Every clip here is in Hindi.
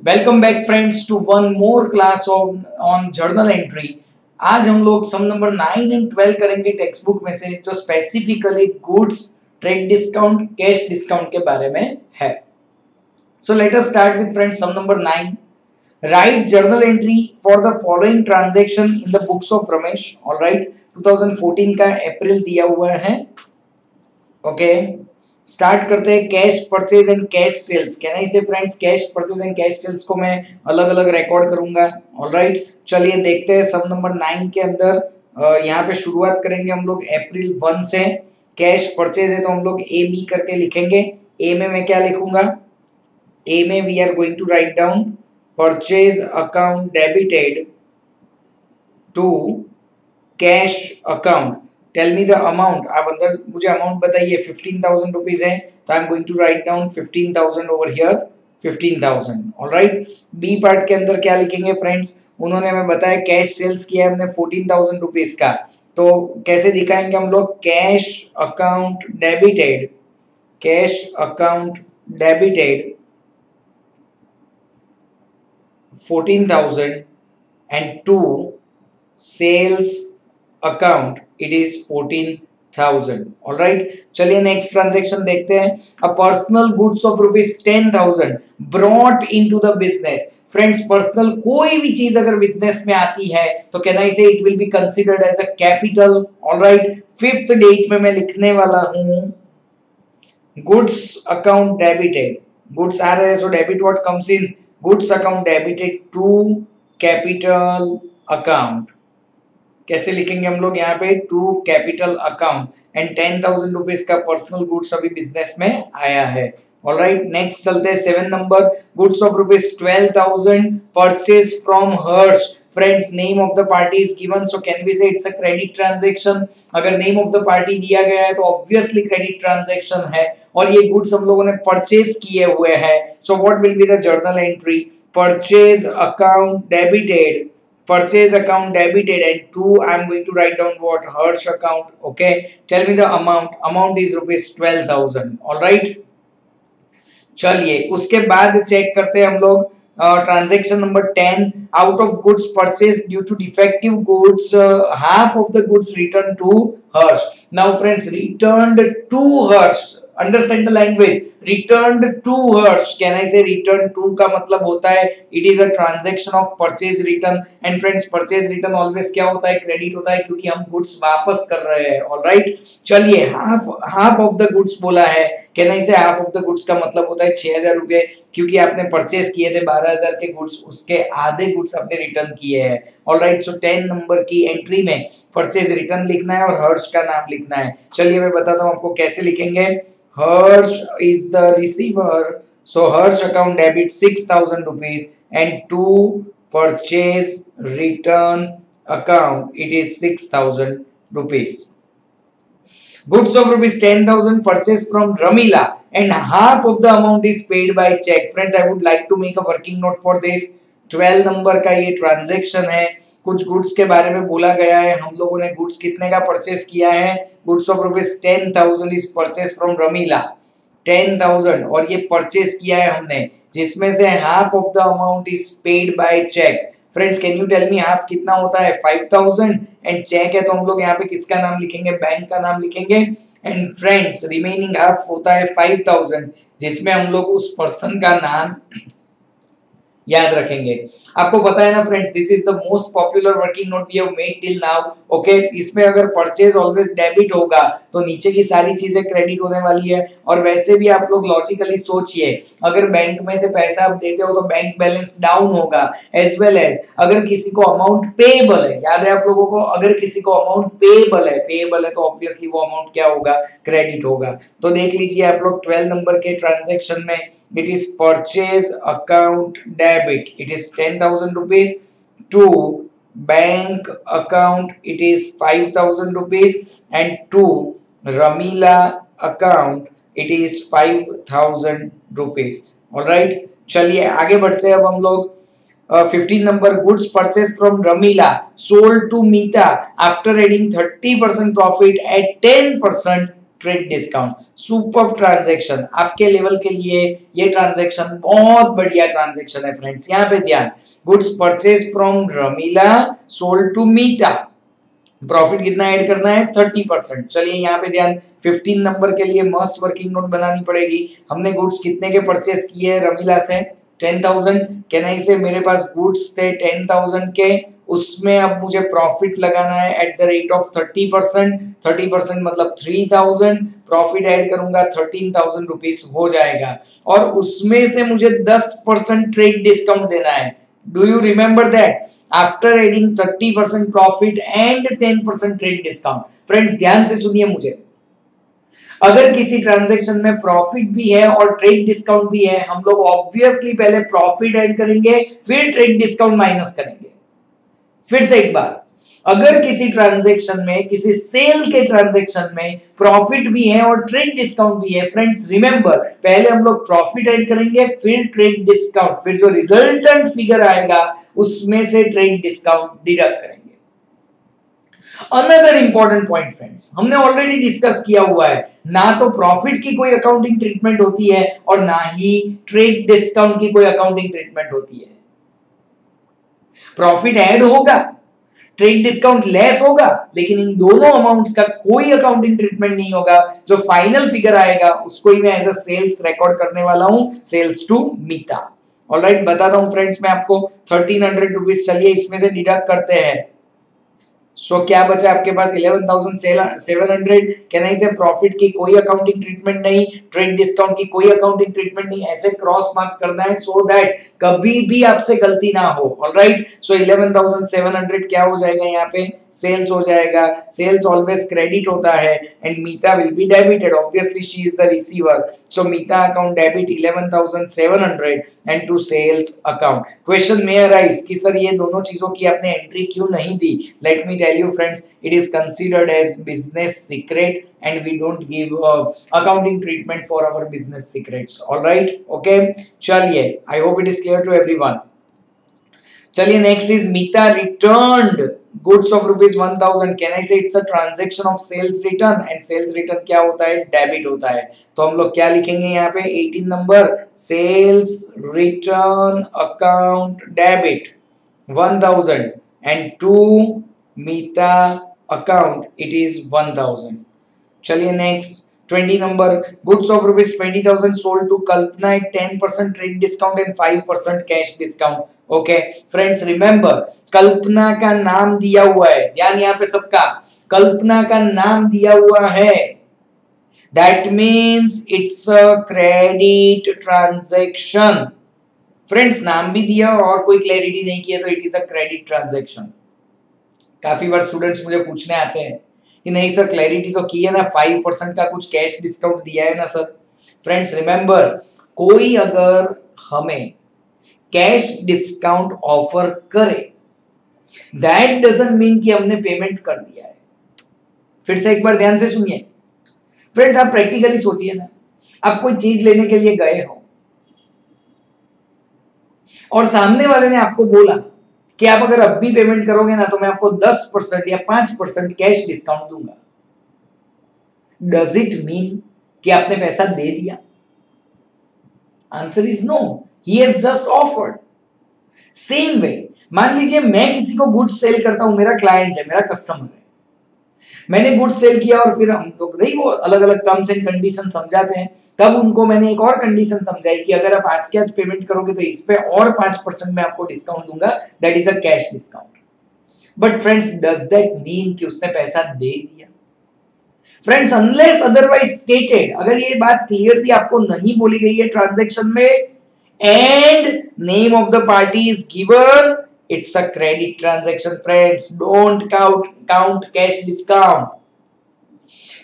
Welcome back friends to one more class on journal entry. आज हम लोग सम नंबर 9 एंड 12 करेंगे टेक्स्ट बुक में से, जो specifically goods, trade discount, cash discount के बारे में है। So let us start with friends sum number 9। Right journal entry for the following transaction in the books of Ramesh. All right, 2014 का अप्रैल दिया हुआ है। ओके, स्टार्ट करते हैं। Cash purchase and cash sales. कहना इसे friends, cash purchase and cash sales को मैं अलग अलग रिकॉर्ड करूंगा। ऑलराइट, चलिए देखते हैं सम नंबर 9 के अंदर। यहाँ पे शुरुआत करेंगे हम लोग अप्रैल 1 से। कैश परचेज है तो हम लोग ए बी करके लिखेंगे। ए में मैं क्या लिखूंगा? ए में we are going to write down purchase account debited to cash account. Tell me the amount. आप अंदर मुझे अमाउंट बताइए। 15,000 रुपीज है तो I am going to write down 15,000 over here, 15,000। All right, B part के अंदर क्या लिखेंगे फ्रेंड्स? उन्होंने हमें बताया कैश सेल्स किया है हमने 14,000 रुपीज का, तो कैसे दिखाएंगे हम लोग? Cash account debited, cash account debited 14,000 and to sales account it is 14,000। All right, चलिए नेक्स्ट ट्रांजैक्शन देखते हैं। A personal goods of ₹10,000 brought into the business. Friends, personal कोई भी चीज अगर बिजनेस में आती है तो कहना इसे it will be considered as a capital. All right, fifth date में मैं लिखने वाला हूं गुड्स अकाउंट डेबिटेड। गुड्स आ रहे हैं, so debit what comes in? Goods account debited to capital account. कैसे लिखेंगे हम लोग यहाँ पे? To capital account and 10,000 rupees का पर्सनल गुड्स अभी बिजनेस में आया है। ऑलराइट, नेक्स्ट चलते हैं 7 number. Goods of ₹12,000 purchase from Harsh. Friends, name of the party is given, so can we say its a credit transaction. अगर नेम ऑफ द पार्टी दिया गया है तो ऑब्वियसली क्रेडिट ट्रांजैक्शन है, और ये गुड्स हम लोगों ने परचेज किए हुए हैं। So what will be the journal entry? Purchase account debited, purchase account debited, and two I'm going to write down what? Hirsch account. Okay, tell me the amount is ₹12,000. all right, चलिए उसके बाद चेक करते हैं हम लोग transaction number 10। Out of goods purchase due to defective goods, half of the goods return to Harsh. Now friends, returned to Harsh, understand the language. Returned to Harsh, कहना इसे रिटर्न टू का मतलब होता है it is a transaction of purchase return. And friends, purchase return always क्या होता है? क्रेडिट होता है, क्योंकि हम गुड्स वापस कर रहे हैं। ऑलराइट, चलिए हाफ ऑफ द गुड्स बोला है। कहना इसे हाफ ऑफ द गुड्स का मतलब होता है 6,000 रुपए, क्योंकि आपने परचेज किए थे 12,000 के गुड्स, उसके आधे गुड्स आपने रिटर्न किए हैं। ऑलराइट, सो 10 नंबर की एंट्री में परचेज रिटर्न लिखना है और हर्ष का नाम लिखना है। चलिए मैं बताता हूँ आपको कैसे लिखेंगे। Hirsch is the receiver, so Hirsch account debit 6,000 rupees, and to purchase return account it is 6,000 rupees. Goods of ₹10,000 purchased from Ramila, and half of the amount is paid by check. Friends, I would like to make a working note for this. 12 number का ये ट्रांजैक्शन है। कुछ गुड्स के बारे में बोला गया है। हम लोगों ने गुड्स कितने का परचेस किया है? Goods of ₹10,000 is purchase from Ramila, 10,000, और ये परचेस किया है हमने, जिसमें से half of the amount is paid by cheque. Friends, can you tell me half कितना होता है? 5,000, एंड चेक है तो हम लोग यहाँ पे किसका नाम लिखेंगे? बैंक का नाम लिखेंगे। एंड फ्रेंड्स, रिमेनिंग हाफ होता है 5,000, जिसमें हम लोग उस पर्सन का नाम याद रखेंगे। आपको पता है ना friends, this is the most popular working note we have made till now. Okay, इसमें अगर परचेज ऑलवेज डेबिट होगा तो नीचे की सारी चीजें क्रेडिट होने वाली है। और वैसे भी आप लोग लॉजिकली सोचिए, अगर बैंक में से पैसा आप देते हो तो बैंक बैलेंस डाउन होगा, एज वेल एज अगर किसी को अमाउंट पेएबल है, याद है आप लोगों को, अगर किसी को अमाउंट पेएबल है तो ऑब्वियसली वो अमाउंट क्या होगा? क्रेडिट होगा। तो देख लीजिए आप लोग 12 नंबर के ट्रांजैक्शन में it is purchase account debit, it is 10,000 rupees, to bank account it is 5,000 rupees, and to Ramila account it is 5,000 rupees. all right, चलिए आगे बढ़ते हैं अब हम लोग। 15 number, goods purchase from Ramila sold to Meeta after adding 30% profit at 10% trade discount. Super transaction, आपके लेवल के लिए ये ट्रांजैक्शन बहुत बढ़िया ट्रांजैक्शन है फ्रेंड्स। यहाँ पे ध्यान, goods purchase from Ramila sold to Meeta, profit कितना ऐड करना है 30%। चलिए यहाँ पे ध्यान, 15 नंबर के लिए मस्ट वर्किंग नोट बनानी पड़ेगी। हमने गुड्स कितने के परचेस किए रमीला से 10,000, कहना इसे मेरे पास गुड्स थे 10,000 के, उसमें अब मुझे प्रॉफिट लगाना है एट द रेट ऑफ 30%। 30% मतलब 3,000, प्रॉफिट ऐड करूंगा 13,000 रुपीज हो जाएगा, और उसमें से मुझे 10% ट्रेड डिस्काउंट देना है। Do you remember that? After adding 30% profit and 10% trade discount. Friends ध्यान से सुनिए मुझे, अगर किसी ट्रांजैक्शन में प्रॉफिट भी है और ट्रेड डिस्काउंट भी है, हम लोग ऑब्वियसली पहले प्रॉफिट ऐड करेंगे फिर ट्रेड डिस्काउंट माइनस करेंगे। फिर से एक बार, अगर किसी ट्रांजैक्शन में, किसी सेल के ट्रांजैक्शन में प्रॉफिट भी है और ट्रेड डिस्काउंट भी है, फ्रेंड्स रिमेंबर पहले हम लोग प्रॉफिट ऐड करेंगे फिर ट्रेड डिस्काउंट, फिर जो रिजल्टेंट फिगर आएगा उसमें से ट्रेड डिस्काउंट डिडक्ट करेंगे। अनदर इंपॉर्टेंट पॉइंट फ्रेंड्स, हमने ऑलरेडी डिस्कस किया हुआ है, ना तो प्रॉफिट की कोई अकाउंटिंग ट्रीटमेंट होती है और ना ही ट्रेड डिस्काउंट की कोई अकाउंटिंग ट्रीटमेंट होती है। प्रॉफिट ऐड होगा, ट्रेड डिस्काउंट लेस होगा, लेकिन इन दोनों अमाउंट्स का कोई अकाउंटिंग ट्रीटमेंट नहीं होगा। जो फाइनल फिगर आएगा उसको ही मैं एज अ सेल्स रिकॉर्ड करने वाला हूं, सेल्स टू मीता। ऑलराइट, बताता हूं फ्रेंड्स मैं आपको 1300 रुपीज। चलिए इसमें से डिडक्ट करते हैं। सो क्या बचा आपके पास 11,700। कहना इसे प्रॉफिट की कोई अकाउंटिंग ट्रीटमेंट नहीं, ट्रेड डिस्काउंट की कोई अकाउंटिंग ट्रीटमेंट नहीं, ऐसे क्रॉस मार्क करना है सो दैट कभी भी आपसे गलती ना हो। ऑलराइट, सो 11,700 क्या हो जाएगा यहाँ पे, सेल्स हो जाएगा। सेल्स ऑलवेज क्रेडिट होता है and Meeta will be debited, obviously she is the receiver. So Meeta account debit 11,700 and to sales account. Question में अराइज कि सर ये दोनों चीजों की आपने एंट्री क्यों नहीं दी? Let me tell you friends, it is considered as business secret and we don't give accounting treatment for our business secrets. All right, okay, chaliye, I hope it is clear to everyone. Chaliye, next is Mita returned goods of rupees 1,000. Can I say it's a transaction of sales return? And sales return क्या होता है, डेबिट होता है। तो हम लोग क्या लिखेंगे यहाँ पे 18 नंबर, sales return account debit 1,000 and to Meeta account it is 1,000। चलिए नेक्स्ट 20 नंबर, goods of rupees 20,000 sold to Kalpana at 10% trade discount and 5% cash discount. Okay friends remember, Kalpana का नाम दिया हुआ है, ध्यान यहाँ पे सबका, कल्पना का नाम दिया हुआ है, that means it's a credit transaction. Friends नाम भी दिया और कोई क्लैरिटी नहीं किया तो it is a credit transaction. काफी बार स्टूडेंट्स मुझे पूछने आते हैं कि नहीं सर क्लैरिटी तो की है ना, 5% का कुछ कैश डिस्काउंट दिया है ना सर। फ्रेंड्स रिमेंबर, कोई अगर हमें कैश डिस्काउंट ऑफर करे, दैट डजंट मीन कि हमने पेमेंट कर दिया है। फिर से एक बार ध्यान से सुनिए फ्रेंड्स, आप प्रैक्टिकली सोचिए ना, आप कोई चीज लेने के लिए गए हो और सामने वाले ने आपको बोला कि आप अगर अब भी पेमेंट करोगे ना तो मैं आपको 10% या 5% कैश डिस्काउंट दूंगा। डज इट मीन कि आपने पैसा दे दिया? Answer is no, he has just offered. Same way, मान लीजिए मैं किसी को गुड्स सेल करता हूं, मेरा क्लाइंट है, मेरा कस्टमर है, मैंने गुड्स सेल किया और फिर हम तो नहीं वो अलग अलग टर्म्स एंड कंडीशन समझाते हैं, तब उनको मैंने एक और कंडीशन समझाई कि अगर आप आज के आज पेमेंट करोगे तो इस पे और 5% मैं आपको डिस्काउंट दूंगा, that is a cash discount. But friends does that mean कि उसने पैसा दे दिया? फ्रेंड्स अनलेस अदरवाइज स्टेटेड, अगर ये बात क्लियरली आपको नहीं बोली गई है ट्रांजैक्शन में and name of the party is given, it's a credit transaction friends, don't count cash discount,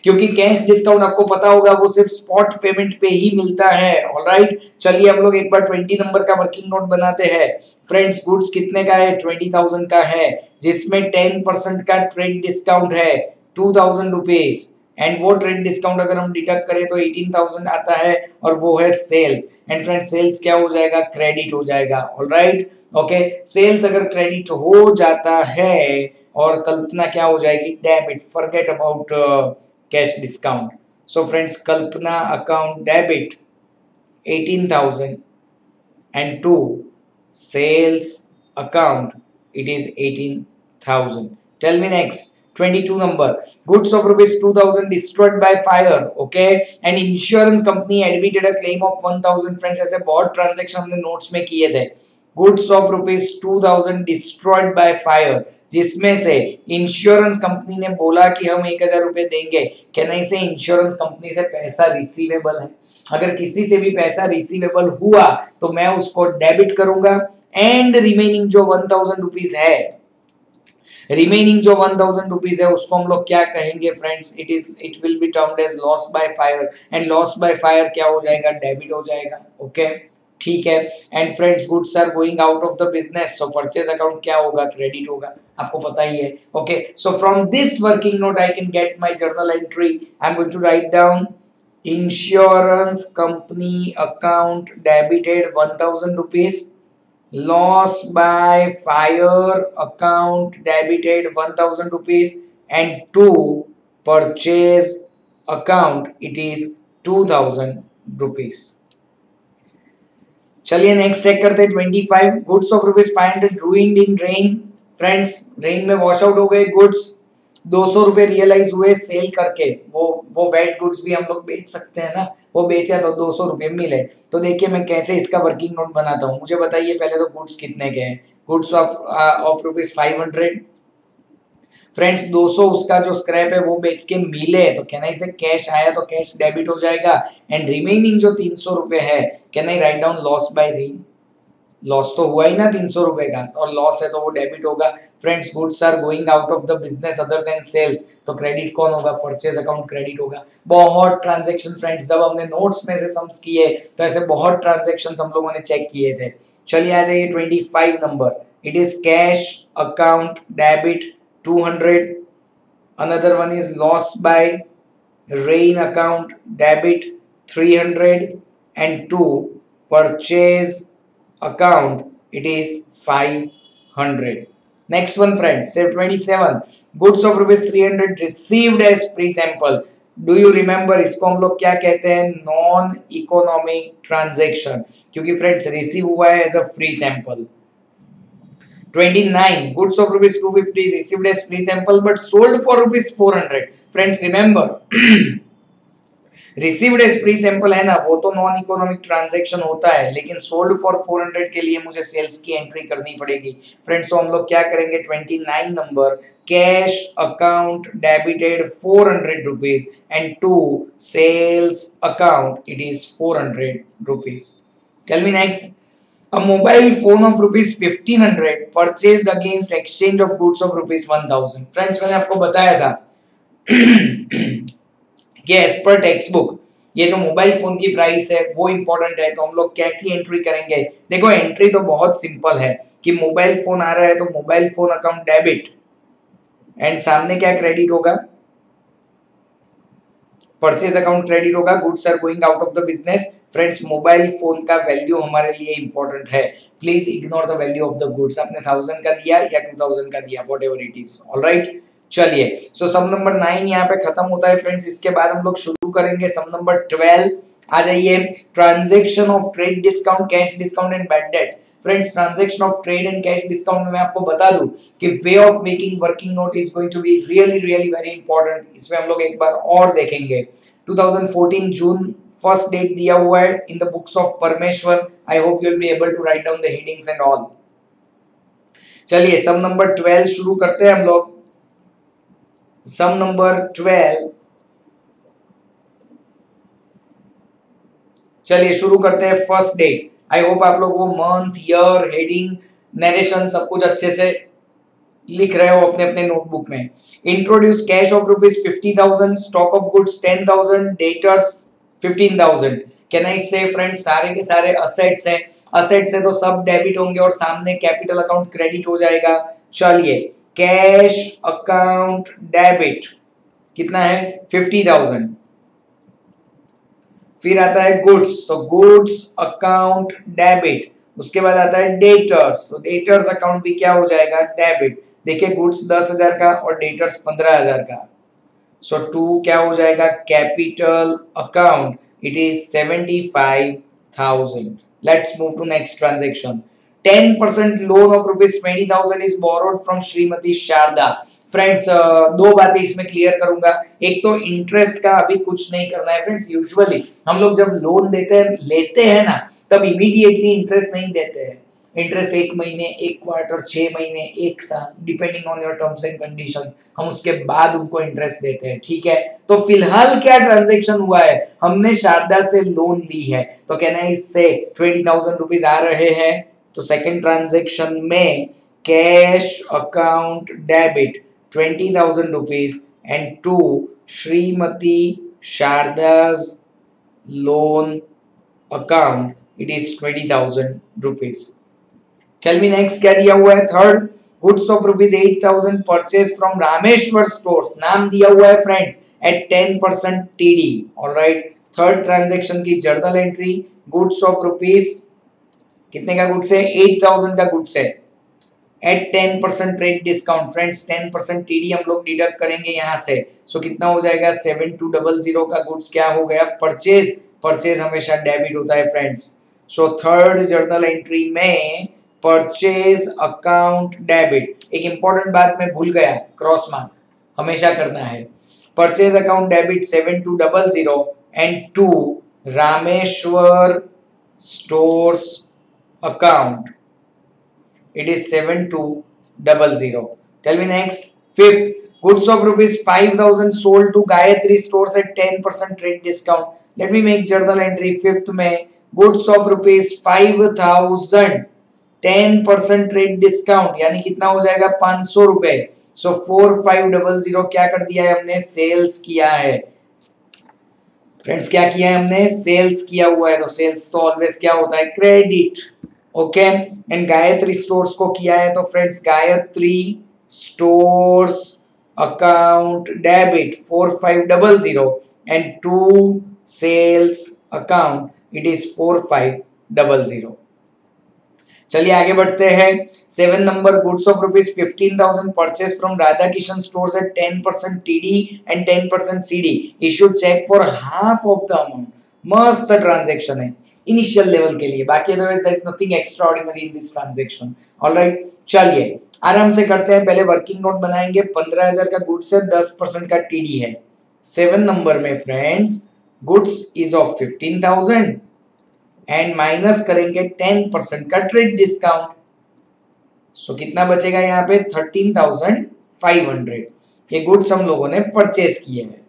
क्योंकि कैश डिस्काउंट आपको पता होगा वो सिर्फ स्पॉट पेमेंट पे ही मिलता है। ऑलराइट, चलिए हम लोग एक बार 20 नंबर का वर्किंग नोट बनाते हैं। फ्रेंड्स गुड्स कितने का है, 20,000 का है, जिसमें 10% का ट्रेड डिस्काउंट है 2,000 रुपीज, एंड वो ट्रेड डिस्काउंट अगर हम डिडक्ट करें तो 18,000 आता है और वो है सेल्स। एंड फ्रेंड्स सेल्स क्या हो जाएगा, क्रेडिट हो जाएगा। ऑलराइट, ओके, सेल्स अगर क्रेडिट हो जाता है और कल्पना क्या हो जाएगी, debit, forget about cash discount. So friends, Kalpana account debit 18,000 and to sales account it is 18,000. Tell me next. 22 number, goods of rupees 2,000 destroyed by fire. Okay, and insurance company admitted a claim of 1,000. Friends ऐसे बहुत ट्रांजैक्शन हमने नोट्स में किए थे. Goods of rupees 2,000 destroyed by fire, जिसमें से इंश्योरेंस कंपनी ने बोला कि हम 1,000 रुपए देंगे. कहने से इंश्योरेंस कंपनी से पैसा रिसीवेबल है. अगर किसी से भी पैसा रिसीवेबल हुआ तो मैं उसको डेबिट करूंगा एंड रिमेनिंग जो 1,000 रुपीज है, रिमेनिंग जो 1,000 रुपीज है उसको हम लोग क्या कहेंगे friends, it will be termed as loss by fire. And loss by fire क्या हो जाएगा, डेबिट हो जाएगा. ओके ठीक है. And friends, goods are going out of the business, so purchase account क्या होगा, क्रेडिट होगा. आपको पता ही है. Okay, so from this working note I can get my journal entry. I am going to write down insurance company account debited 1,000 rupees, loss by fire account debited 1,000 rupees, and to purchase account it is 2,000 rupees. चलिए नेक्स्ट चेक करते हैं. 25 goods of rupees 500 ruined in rain. Friends, rain में वॉश आउट हो गए गुड्स. 200 रुपए रियलाइज हुए सेल करके. वो वेट गुड्स भी हम लोग बेच सकते हैं ना. वो बेचा तो 200 रुपए मिले. तो देखिए मैं कैसे इसका वर्किंग नोट बनाता हूँ. मुझे बताइए पहले तो गुड्स कितने के हैं. Goods of rupees 500. फ्रेंड्स 200 उसका जो स्क्रैप है वो बेच के मिले तो कहना इसे कैश आया तो कैश डेबिट हो जाएगा. एंड रिमेनिंग जो 300 रुपए है, कहना write down loss by rain. Loss तो हुआ ही ना 300 रुपए का, और लॉस है तो वो डेबिट होगा. Friends, goods are going out of the business other than sales, तो क्रेडिट कौन होगा, परचेज अकाउंट क्रेडिट होगा. बहुत ट्रांजैक्शन फ्रेंड्स, जब हमने नोट्स में से सम्स किए तो ऐसे बहुत ट्रांजैक्शंस हम लोगों ने चेक किए थे. चलिए आ जाइए 25 number. It is cash account debit 200. Another one is loss by rain account debit 300. And to purchase account it is 500. Next one friends, say 27 goods of rupees 300 received as free sample. Do you remember इसको हम लोग क्या कहते हैं, नॉन इकोनॉमिक ट्रांजैक्शन, क्योंकि फ्रेंड्स रिसीव हुआ है as a free sample. 29 goods of rupees 250 received as free sample but sold for rupees 400. Friends remember received as free sample है ना, वो तो नॉन इकोनॉमिक ट्रांजैक्शन होता है, लेकिन सोल्ड फॉर 400 के लिए मुझे सेल्स की एंट्री करनी पड़ेगी. फ्रेंड्स तो हम लोग क्या करेंगे, 29 number, cash account debited 400 rupees and to sales account it is 400 rupees. Tell me next. A mobile phone of rupees 1500 purchased against exchange of goods of rupees 1000. Friends मैंने आपको बताया था कि एज पर टेक्स्ट बुक ये जो मोबाइल फोन की प्राइस है वो इंपॉर्टेंट है. तो हम लोग कैसी एंट्री करेंगे, देखो एंट्री तो बहुत सिंपल है कि मोबाइल फोन आ रहा है तो mobile phone account debit and सामने क्या क्रेडिट होगा, परचेज अकाउंट क्रेडिट होगा. Goods are going out of the business. Friends mobile phone का वैल्यू हमारे लिए इंपॉर्टेंट है. Please ignore the value of the goods. आपने 1000 का दिया या 2000 का दिया, व्हाटएवर इट इज. ऑलराइट, चलिए सो सम नंबर 9 यहाँ पे खत्म होता है फ्रेंड्स. इसके बाद हम लोग शुरू करेंगे सम नंबर 12. आ जाइए, transaction of trade discount, cash discount and bad debt. Friends transaction of trade and cash discount में मैं आपको बता दूं कि way of making working note is going to be really really very important. इसमें हम लोग एक बार और देखेंगे. 2014 जून फर्स्ट डेट दिया हुआ है इन the books of Parmeshwar. I hope you will be able to write down the headings and all. चलिए सम नंबर 12 शुरू करते हैं हम लोग. सम नंबर 12, चलिए शुरू करते हैं. First date. आई होप आप लोग वो मंथ, ईयर, हेडिंग, नरेशन सब कुछ अच्छे से लिख रहे हो अपने अपने नोटबुक में. Introduce cash of rupees 50,000, stock of goods 10,000, debtors 15,000. कहना इससे फ्रेंड्स सारे के सारे असेट्स हैं. असेट्स है तो सब डेबिट होंगे और सामने कैपिटल अकाउंट क्रेडिट हो जाएगा. चलिए कैश अकाउंट डेबिट कितना है, 50,000. फिर आता है गुड्स, तो गुड्स अकाउंट डेबिट. उसके बाद आता है डेटर्स, तो डेटर्स अकाउंट भी क्या हो जाएगा, डेबिट. देखिए गुड्स 10,000 का और डेटर्स 15,000 का. सो 2 क्या हो जाएगा capital account, it is 75,000. Let's move to next transaction. 10% loan of rupees 20,000 is borrowed from Shrimati Sharada. Friends दो बातें इसमें क्लियर करूंगा. एक तो इंटरेस्ट का अभी कुछ नहीं करना है फ्रेंड्स. यूजुअली हम लोग जब लोन देते हैं लेते हैं ना, तब इमीडिएटली इंटरेस्ट नहीं देते हैं. इंटरेस्ट 1 महीने, 1 क्वार्टर, 6 महीने, 1 साल, depending on your terms and conditions, हम उसके बाद उनको इंटरेस्ट देते हैं. ठीक है, तो फिलहाल क्या ट्रांजेक्शन हुआ है, हमने शारदा से लोन ली है, तो कहना है इससे 20,000 रुपीज आ रहे हैं. तो सेकंड ट्रांजेक्शन में cash account debit 20,000 rupees and to Shrimati Sharda's loan account, it is 20,000 rupees. Tell me next क्या दिया हुआ है. Third, goods of rupees 8,000 purchase from Rameshwar stores. नाम दिया हुआ है friends at 10% TD. Alright, third transaction की journal entry, goods of rupees कितने का गुड्स है, 8,000 का गुड्स है at 10% trade discount. Friends 10% TD हम लोग डिडक्ट करेंगे यहाँ से. सो कितना हो जाएगा, 7200 का गुड्स क्या हो गया, परचेज. परचेज हमेशा डेबिट होता है friends. So third journal entry में परचेज अकाउंट डेबिट. एक इंपॉर्टेंट बात मैं भूल गया, क्रॉस मार्क हमेशा करना है. Purchase account debit 7200 and to Rameshwar stores account, it is 7200. Tell me next. Fifth, goods of rupees 5,000 sold to Gayatri stores at 10% trade discount. Let me make journal entry. Fifth में goods of rupees 5,000 10% trade discount यानी कितना हो जाएगा, 500 रुपए. सो 4500 क्या कर दिया है हमने, सेल्स किया है. फ्रेंड्स क्या किया है हमने, सेल्स किया हुआ है. तो सेल्स तो ऑलवेज क्या होता है, credit. Okay, and Gayatri stores को किया है, तो friends Gayatri stores account debit 4500 and to sales account, it is 4500. चलिए आगे बढ़ते हैं. 7 number, goods of rupees 15,000 purchase from Radha Kishan stores at 10% TD and 10% CD. Issued cheque for half of the amount. मस्त ट्रांजैक्शन है इनिशियल लेवल के लिए, बाकी otherwise there is nothing extraordinary in this transaction. Alright, चलिए आराम से करते हैं. पहले वर्किंग नोट बनाएंगे. 15,000 का गुड्स है, 10% का टीडी है. 7 नंबर में friends goods is of 15,000 and minus करेंगे 10% का ट्रेड डिस्काउंट. सो कितना बचेगा यहाँ पे, 13,500. ये गुड्स हम लोगों ने परचेज किए हैं.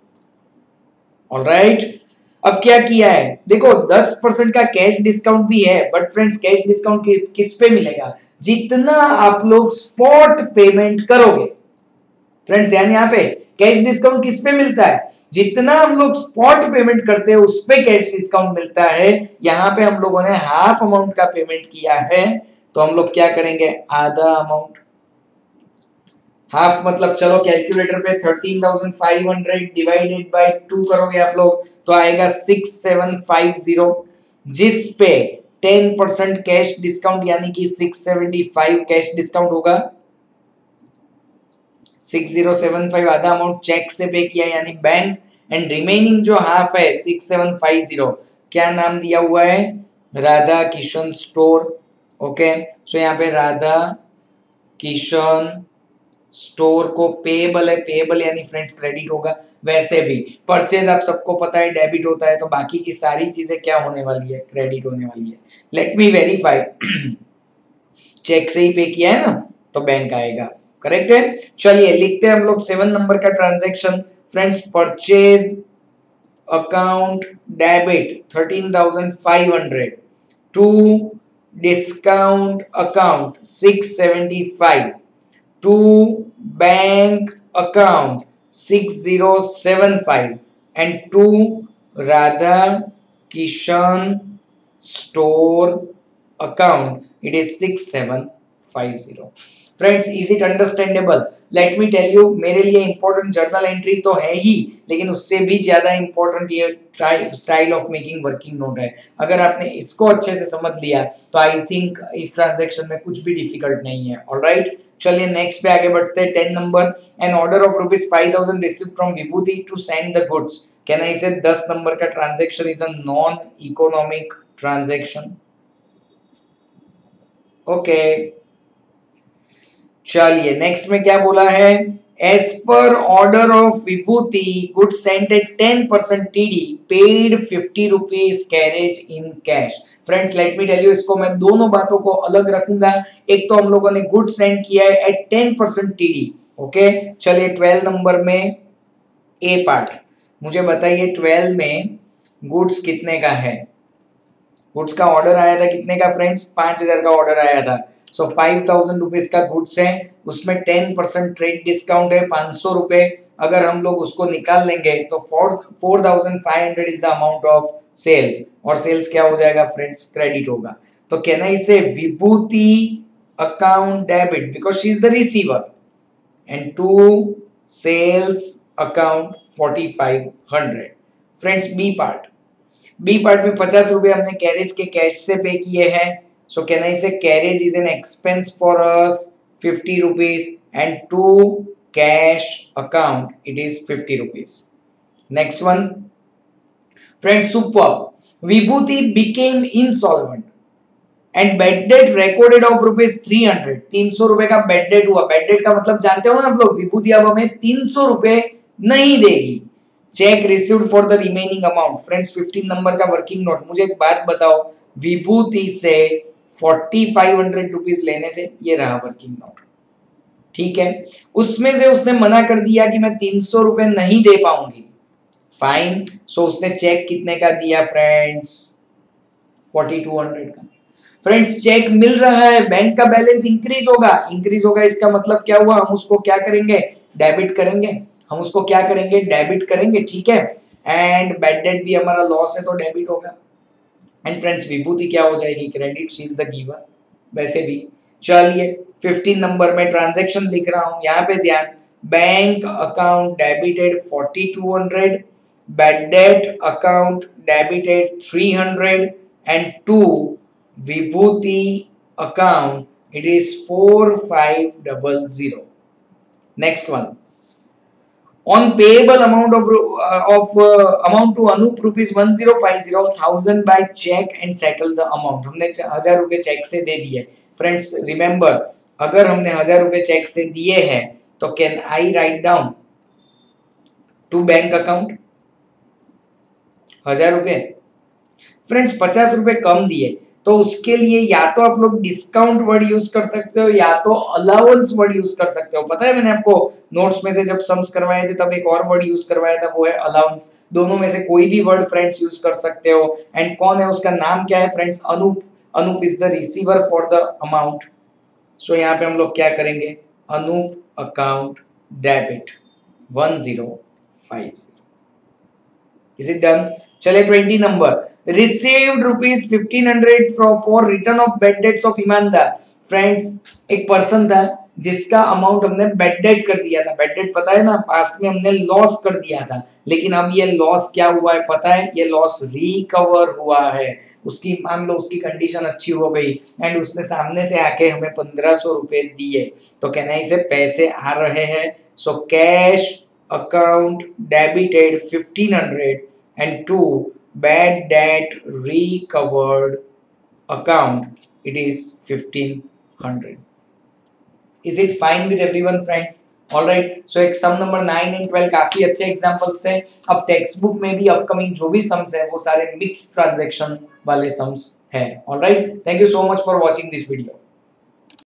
ऑलराइट, अब क्या किया है, देखो 10% का कैश डिस्काउंट भी है, बट फ्रेंड्स कैश डिस्काउंट किस पे मिलेगा, जितना आप लोग स्पॉट पेमेंट करोगे. फ्रेंड्स ध्यान, यहाँ पे कैश डिस्काउंट किस पे मिलता है, जितना हम लोग स्पॉट पेमेंट करते हैं उस पे कैश डिस्काउंट मिलता है. यहाँ पे हम लोगों ने हाफ अमाउंट का पेमेंट किया है, तो हम लोग क्या करेंगे, आधा अमाउंट. हाफ मतलब चलो कैलकुलेटर पे 13,500 डिवाइडेड बाय 2 करोगे आप लोग, तो आएगा 6750, जिस पे 10% कैश डिस्काउंट यानी कि 675 कैश डिस्काउंट होगा. 6075 आधा अमाउंट चेक से पे किया यानी बैंक, एंड रिमेनिंग जो हाफ है 6750 क्या नाम दिया हुआ है, राधा किशन स्टोर. ओके, सो यहाँ पे राधा किशन स्टोर को पेएबल है, पेएबल यानी फ्रेंड्स क्रेडिट होगा. वैसे भी परचेज आप सबको पता है डेबिट होता है, तो बाकी की सारी चीजें क्या होने वाली है, क्रेडिट होने वाली है. Let me verify. चेक से ही पे किया है ना, तो बैंक आएगा. करेक्ट है. चलिए लिखते हैं हम लोग 7 नंबर का transaction. Friends purchase account debit 13,500 to discount account 675 to bank account 6075 and to Radha Kishan store account, it is 6750. Friends is it understandable. Let me tell you, मेरे लिए इंपॉर्टेंट जर्नल एंट्री तो है ही, लेकिन उससे भी ज्यादा इंपॉर्टेंट ये style of making working note है। अगर आपने इसको अच्छे से समझ लिया तो आई थिंक इस ट्रांजेक्शन में कुछ भी डिफिकल्ट नहीं है। ऑलराइट, चलिए नेक्स्ट पे आगे बढ़ते हैं। 10 number, an order of ₹5,000 received from Vibhuti to send the goods. कहना इसे 10 नंबर का transaction is a non economic transaction. Okay, चलिए नेक्स्ट में क्या बोला है, as per order of Vibhuti good sent at 10% TD paid 50 rupees carriage in cash. Friends let me tell you, इसको मैं दोनों बातों को अलग रखूंगा। एक तो हम लोगों ने गुड सेंड किया है एट 10% TD। ओके, चलिए 12 नंबर में ए पार्ट, मुझे बताइए 12 में गुड्स कितने का है। गुड्स का ऑर्डर आया था कितने का फ्रेंड्स, 5,000 का ऑर्डर आया था। सो 5,000 रुपीज का गुड्स है, उसमें 10% ट्रेड डिस्काउंट है 500 रुपए। अगर हम लोग उसको निकाल लेंगे तो 4,500 is the amount of sales, और सेल्स क्या हो जाएगा फ्रेंड्स, क्रेडिट होगा। तो कहना इसे Vibhuti account debit because she is the receiver and to sales account 4,500। Friends B part, B part में 50 रुपए हमने कैरेज के कैश से पे किए हैं। सो कहना इसे carriage is an expense for us 50 rupees and to cash account it is 50 rupees. Next one friends, super Vibhuti became insolvent and bad debt recorded of ₹300। 300 रुपए का बेड डेट हुआ। बेड डेट का मतलब जानते हो ना आप लोग, विभूति अब हमें 300 रुपए नहीं देगी। Check received for the remaining amount. Friends 15 number का वर्किंग नोट, मुझे एक बात बताओ, विभूति से 4,500 रुपीज लेने थे, ये रहा वर्किंग नोट, ठीक है। उसमें से उसने मना कर दिया कि मैं 300 रुपए नहीं दे पाऊंगी, फाइन। सो उसने चेक कितने का दिया फ्रेंड्स, 4,200 का। फ्रेंड्स चेक मिल रहा है, बैंक का बैलेंस इंक्रीज होगा। इंक्रीज होगा इसका मतलब क्या हुआ, हम उसको क्या करेंगे, डेबिट करेंगे। हम उसको क्या करेंगे, डेबिट करेंगे, ठीक है। एंड बैड डेट भी हमारा लॉस है तो डेबिट होगा। एंड फ्रेंड्स विभूति क्या हो जाएगी, credit, she is the giver वैसे भी। चलिए 15 नंबर में ट्रांजैक्शन लिख रहा हूं, यहाँ पे ध्यान, bank account debited 4,200, bad debt account debited 300 and to Vibhuti account it is 4,500। Next one, on payable amount of amount to Anup ₹1050 1000 by check and settle the amount। हमने 1000 रुपए चेक से दे दिए। फ्रेंड्स रिमेंबर, अगर हमने 1000 रुपए चेक से दिए हैं तो can I write down to bank account 1000 रुपए। फ्रेंड्स 50 रुपए कम दिए तो उसके लिए या तो आप लोग डिस्काउंट वर्ड यूज कर सकते हो या तो अलाउंस वर्ड यूज कर सकते हो। पता है मैंने आपको नोट्स में से जब सम्स करवाए थे तब एक और वर्ड यूज करवाया था, वो है अलाउंस। दोनों में से कोई भी वर्ड फ्रेंड्स यूज कर सकते हो। एंड कौन है, उसका नाम क्या है friends, Anoop. Anoop is the receiver for the amount. So यहाँ पे हम लोग क्या करेंगे, Anoop account debit 1050। Is it done. चले 20 नंबर, received ₹1,500 for return of bad debts of ईमानदार। फ्रेंड्स एक पर्सन था जिसका अमाउंट हमने बेड डेट कर दिया था। बेड डेट पता है ना, पास्ट में हमने लॉस कर दिया था, लेकिन अब ये लॉस क्या हुआ है पता है, ये लॉस रिकवर हुआ है। उसकी मान लो उसकी कंडीशन अच्छी हो गई एंड उसने सामने से आके हमें 1,500 रुपए दिए, तो कहना इसे पैसे आ रहे हैं। So cash account debited 1,500 and to bad debt recovered account it is 1,500। is it fine with everyone friends? all right, so एक सम नंबर 9 and 12 काफी अच्छे एग्जांपल्स थे। अब टेक्स्ट बुक में भी अपकमिंग जो भी सम्स है वो सारे मिक्स ट्रांजैक्शन वाले सम्स है। all right, thank you so much for watching this video।